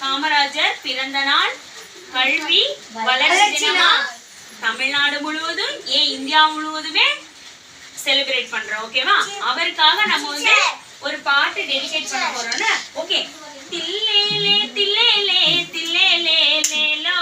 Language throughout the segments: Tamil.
காமராஜர் பிறந்த நாள் கல்வி வளர்ச்சி தினமா தமிழ்நாடு முழுவதும் இந்தியா முழுவதுமே செலிப்ரேட் பண்றோம். ஓகேவா? அவருக்காக நம்ம வந்து ஒரு பாட்டு டெடிகேட் பண்ண போறோம்னா ஓகே. தில்லேலே தில்லேலே தில்லேலே லேலோ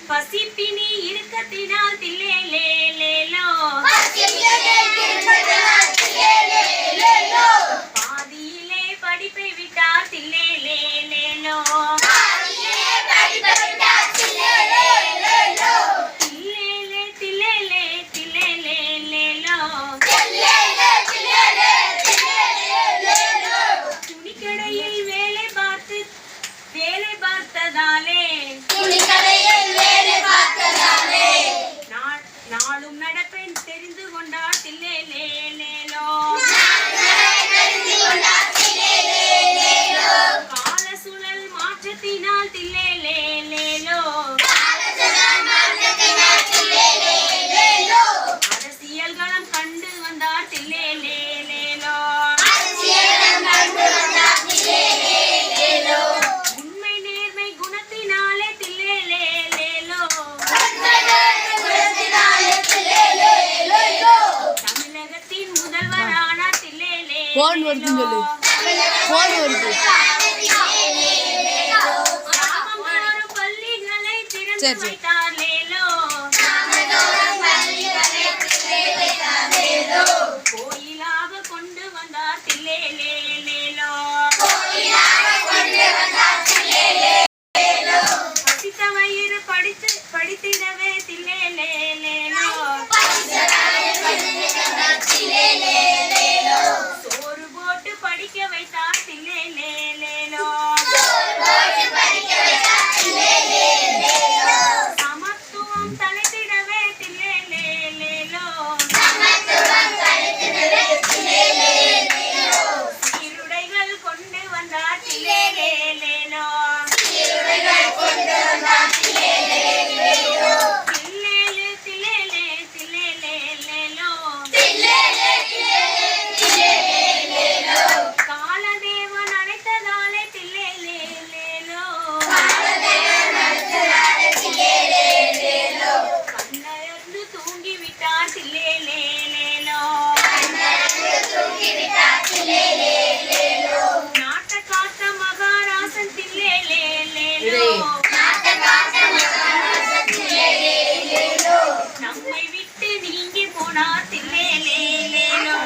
பசிப்பினி இருக்கத்தினால் தில்லேலேலேலோ பாதியிலே படிப்பை விட்டார் தில்லேலேலேலோ தில்லேலே தில்லேலே தில்லேலேலேலோ துணிக்கடையில் வேலை பார்த்ததாலே நாளும் நடப்பேன் தெரிந்து கொண்டார் தில்லேலேலேலோ கால சூழல் மாற்றத்தினால் தில்லேலேலேலோ அரசியல் களம் கண்டு வந்தார் தில்லேலேலேலோ உண்மை நேர்மை குணத்தினாலே தில்லேலேலேலோ தமிழகத்தின் முதல்வரான தில்லேலேலேலோ பள்ளிகளை திறந்து வைத்தார் லேலோ கோயிலாக கொண்டு வந்தார் தில்லேலேலேலோ பசித்த வயிறு படித்திடவே தில்லேலேலேலோ சோறு போட்டு படிக்க வைத்தார் தில்லேலேலேலோ சமத்துவம் தலைத்திடவே தில்லேலேலேலோ சீருடைகள் கொண்டு வந்தார் தில்லேலேலேலோ தில்லேலே தில்லேலே தில்லேலேலேலோ காலதேவன் அழைத்ததாலே தில்லேலேலேலோ கண்ணயர்ந்து தூங்கிவிட்டார் தில்லேலேலேலோ நாட்ட காத்த மகாராசன் தில்லேலேலேலோ நம்மை விட்டு நீங்கி போனார் தில்லேலேலேலோ